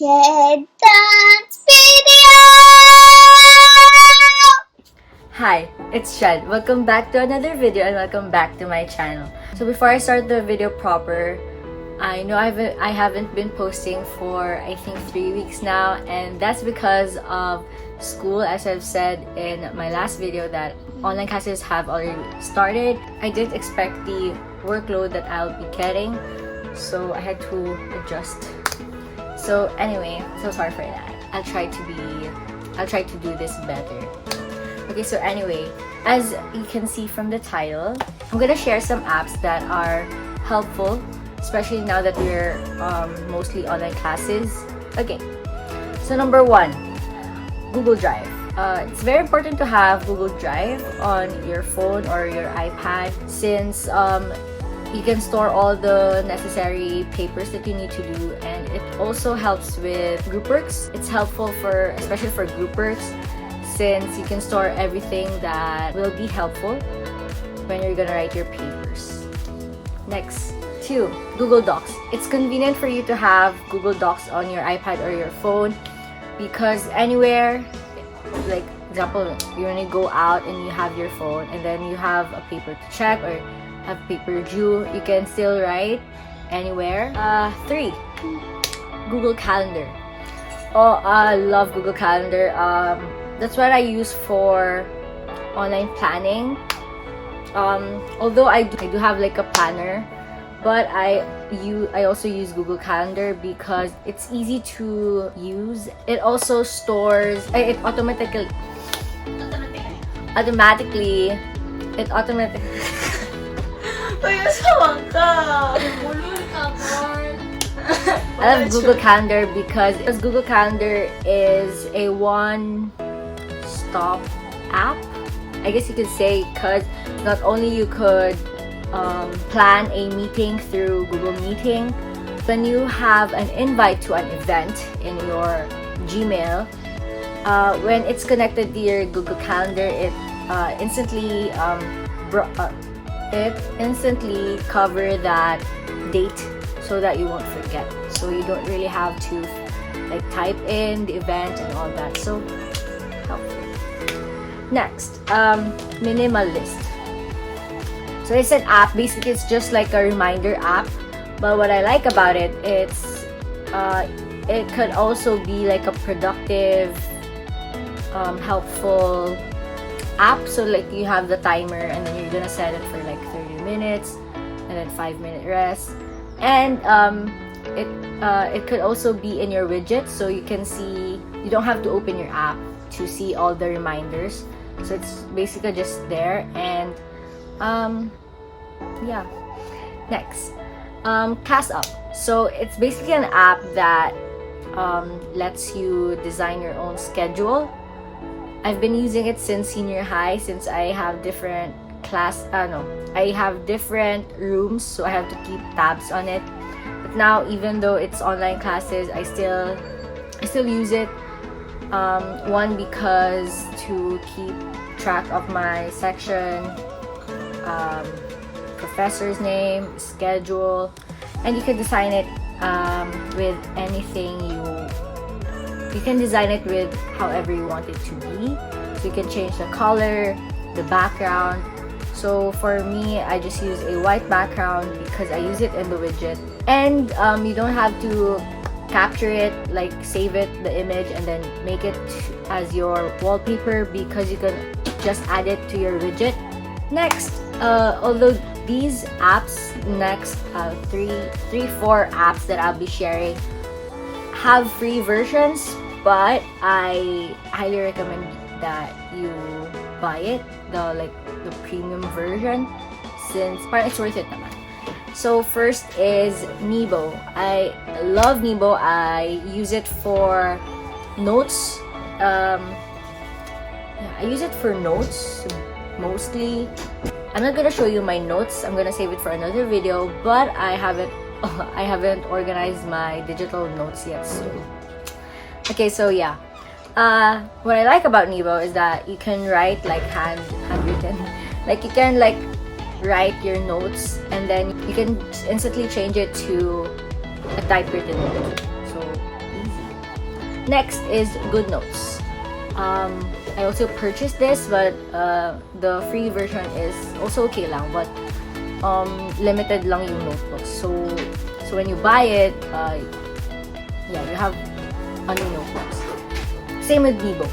Share dance video! Hi, it's Shed. Welcome back to another video and welcome back to my channel. So before I start the video proper, I know I haven't been posting for I think 3 weeks now, and that's because of school. As I've said in my last video that online classes have already started. I didn't expect the workload that I'll be getting, so I had to adjust. So anyway, so sorry for that. I'll try to do this better. Okay, so anyway, as you can see from the title, I'm gonna share some apps that are helpful, especially now that we're mostly online classes. Okay, so number 1, Google Drive. It's very important to have Google Drive on your phone or your iPad since you can store all the necessary papers that you need to do, and it also helps with group works. It's helpful especially for group works, since you can store everything that will be helpful when you're gonna write your papers. Next, 2, Google Docs. It's convenient for you to have Google Docs on your iPad or your phone because anywhere, like example, you when you go out and you have your phone and then you have a paper to check or have paper due, you can still write anywhere. 3, Google Calendar. Oh, I love Google Calendar. That's what I use for online planning. Although I do have like a planner, but I also use Google Calendar because it's easy to use. It also stores it automatically. I love Google Calendar because Google Calendar is a one-stop app, I guess you could say, because not only you could plan a meeting through Google Meeting, when you have an invite to an event in your Gmail, when it's connected to your Google Calendar, it instantly cover that date so that you won't forget. So you don't really have to like type in the event and all that. So helpful. Next, MyNameAList. So it's an app. Basically, it's just like a reminder app. But what I like about it, it could also be like a productive, helpful app. So like you have the timer and then you're gonna set it for like 30 minutes and then 5-minute rest. And it could also be in your widget, so you can see, you don't have to open your app to see all the reminders. So it's basically just there. And yeah. Next, CastUp. So it's basically an app that lets you design your own schedule. I've been using it since senior high, since I have different I have different rooms, so I have to keep tabs on it. But now, even though it's online classes, I still use it. One, because to keep track of my section, professor's name, schedule, and you can design it with anything you can design it with however you want it to be. So you can change the color, the background. So for me, I just use a white background because I use it in the widget. And you don't have to capture it, like save it, the image, and then make it as your wallpaper because you can just add it to your widget. Next, although these apps, next 4 apps that I'll be sharing have free versions, but I highly recommend that you buy it, the premium version, since it's worth it naman. So first is Nebo. I love Nebo. I use it for notes. I use it for notes mostly. I'm not gonna show you my notes. I'm gonna save it for another video, but I haven't organized my digital notes yet. So okay, so yeah. What I like about Nebo is that you can write like handwritten. Like you can like write your notes and then you can instantly change it to a typewritten note. So easy. Next is GoodNotes. I also purchased this, but the free version is also okay lang, but limited lang yung notebooks. So when you buy it, yeah, you have new notebooks. Same with Meebo.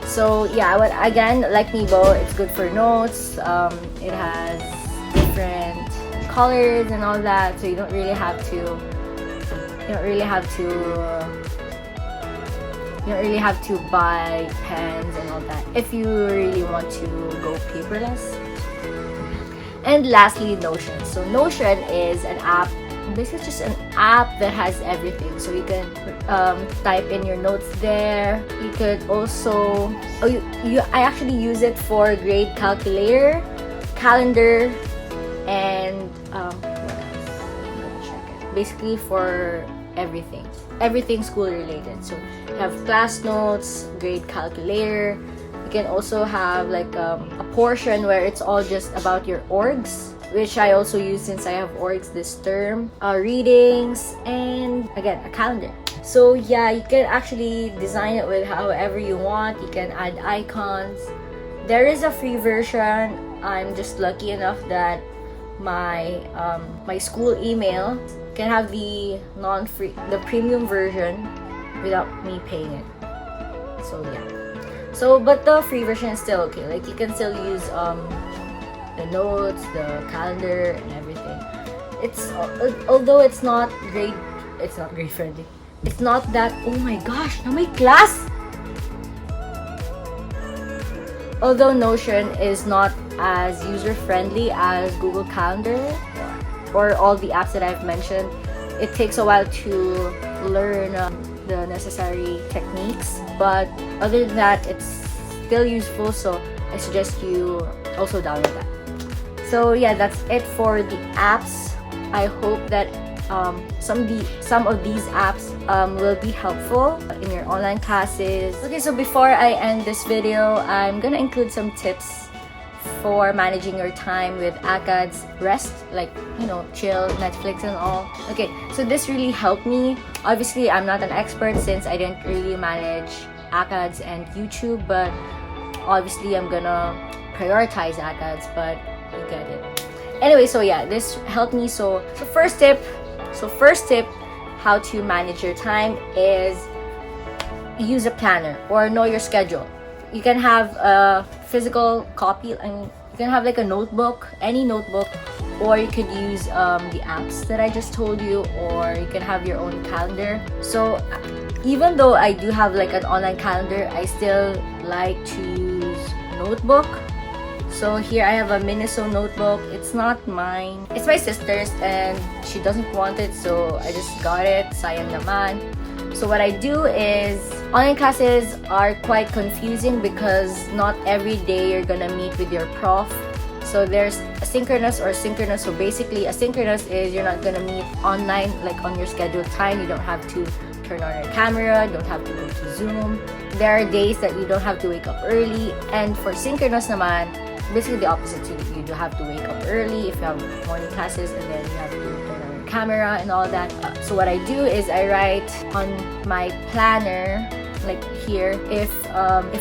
So yeah, again, like Meebo, it's good for notes. It has different colors and all that, so you don't really have to buy pens and all that if you really want to go paperless. And lastly, Notion. So Notion is an app, basically just an app that has everything. So you can type in your notes there. You could also, I actually use it for grade calculator, calendar, and what else? I'm gonna check it. Basically for everything school related. So you have class notes, grade calculator. You can also have like a portion where it's all just about your orgs, which I also use since I have orgs this term, readings, and again, a calendar. So yeah, you can actually design it with however you want. You can add icons. There is a free version. I'm just lucky enough that my school email can have the premium version without me paying it. So yeah. But the free version is still okay. Like you can still use the notes, the calendar, and everything. It's although it's not grade friendly. It's not that. Oh my gosh! Now my class. Although Notion is not as user friendly as Google Calendar or all the apps that I've mentioned, it takes a while to learn the necessary techniques. But other than that, it's still useful. So I suggest you also download that. So yeah, that's it for the apps. I hope that some of these apps will be helpful in your online classes. Okay, so before I end this video, I'm gonna include some tips for managing your time with ACADS rest, like chill, Netflix and all. Okay, so this really helped me. Obviously, I'm not an expert since I didn't really manage ACADS and YouTube, but obviously I'm gonna prioritize ACADS, but you get it. Anyway, so yeah, this helped me. So first tip how to manage your time is use a planner or know your schedule. You can have a physical copy, you can have like a notebook, any notebook, or you could use the apps that I just told you, or you can have your own calendar. So even though I do have like an online calendar, I still like to use notebook. So here I have a Miniso notebook. It's not mine. It's my sister's and she doesn't want it, so I just got it. Sayang naman. So what I do is, online classes are quite confusing because not every day you're gonna meet with your prof. So there's asynchronous or synchronous. So basically asynchronous is you're not gonna meet online like on your scheduled time. You don't have to turn on your camera, don't have to go to Zoom. There are days that you don't have to wake up early. And for synchronous naman, basically the opposite. So you do have to wake up early if you have morning classes, and then you have to turn on your camera and all that. So what I do is I write on my planner, like here, if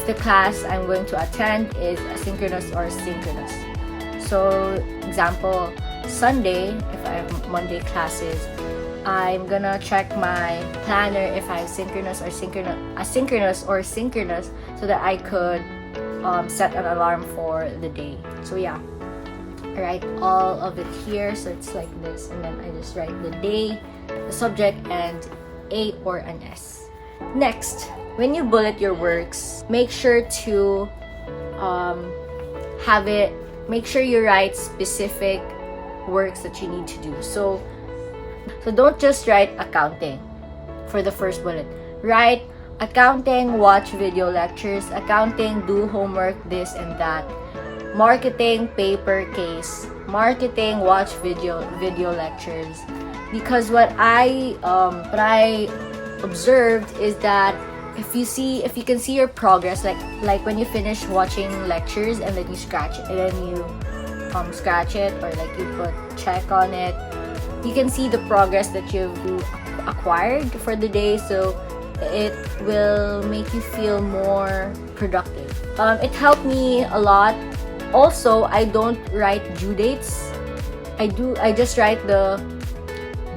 the class I'm going to attend is asynchronous or synchronous. So example, Sunday, if I have Monday classes, I'm gonna check my planner if I have asynchronous or synchronous, so that I could set an alarm for the day. So yeah, I write all of it here, so it's like this, and then I just write the day, the subject, and A or an S. Next, when you bullet your works, make sure to make sure you write specific works that you need to do. So don't just write accounting for the first bullet. Write accounting, watch video lectures, accounting, do homework, this and that. Marketing, paper case. Marketing, watch video lectures. Because what I observed is that if you can see your progress, like when you finish watching lectures and then you scratch it, and then you scratch it, or like you put check on it, you can see the progress that you've acquired for the day. So it will make you feel more productive. It helped me a lot. Also, I don't write due dates. I just write the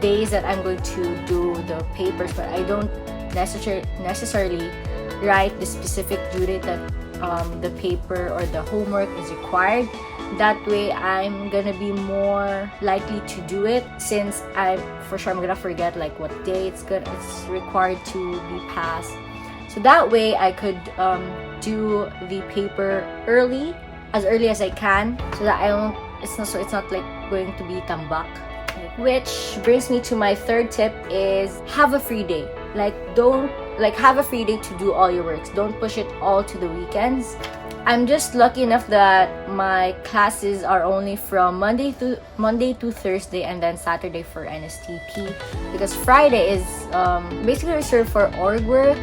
days that I'm going to do the papers, but I don't necessarily write the specific due date that the paper or the homework is required. That way I'm gonna be more likely to do it, since I'm gonna forget like what day it's required to be passed. So that way I could do the paper as early as I can, so that it's not like going to be tambak. Which brings me to my third tip is have a free day. Have a free day to do all your works. Don't push it all to the weekends. I'm just lucky enough that my classes are only from Monday to Thursday, and then Saturday for NSTP, because Friday is basically reserved for org work.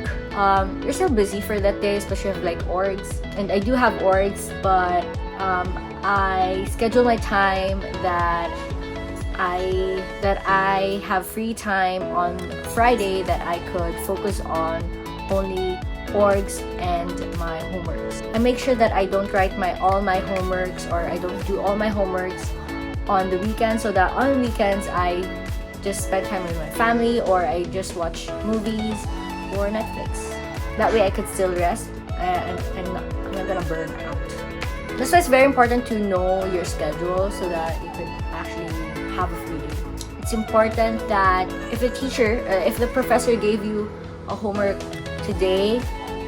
You're still busy for that day, especially if like orgs, and I do have orgs, but I schedule my time that I have free time on Friday, that I could focus on only orgs and my homeworks. I make sure that I don't write all my homeworks, or I don't do all my homeworks on the weekends, so that on weekends I just spend time with my family, or I just watch movies or Netflix. That way I could still rest, and I'm not gonna burn out. That's why it's very important to know your schedule, so that you could actually have a free day. It's important that if the professor gave you a homework today,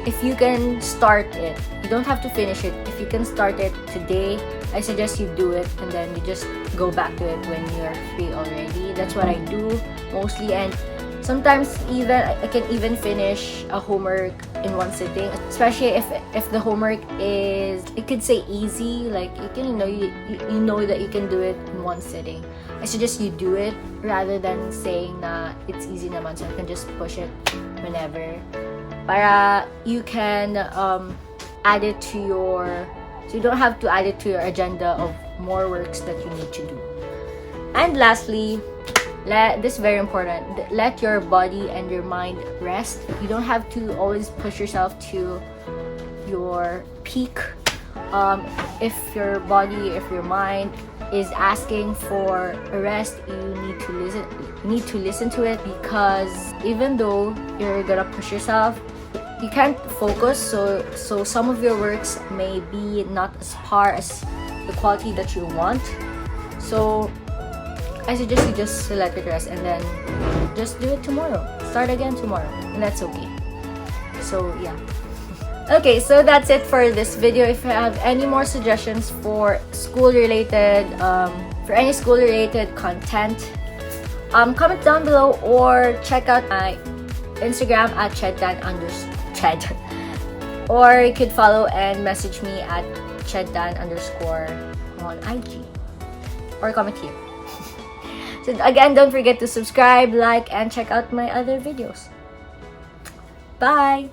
if you can start it, you don't have to finish it. If you can start it today, I suggest you do it, and then you just go back to it when you're free already. That's what I do mostly, and sometimes I can even finish a homework in one sitting, especially if the homework is, it could say easy, like you know that you can do it in one sitting. I suggest you do it rather than saying na it's easy naman, so you can just push it whenever. Para you can add it to so you don't have to add it to your agenda of more works that you need to do. And lastly, this is very important, let your body and your mind rest. You don't have to always push yourself to your peak. If your mind is asking for a rest, you need to listen to it, because even though you're gonna push yourself, you can't focus, so some of your works may be not as par as the quality that you want. So I suggest you just let it rest, and then just do it tomorrow. Start again tomorrow, and that's okay. So yeah. Okay, so that's it for this video. If you have any more suggestions for school-related content, comment down below, or check out my Instagram at cheddan_ched, or you could follow and message me at cheddan_ on IG, or comment here. So again, don't forget to subscribe, like, and check out my other videos. Bye!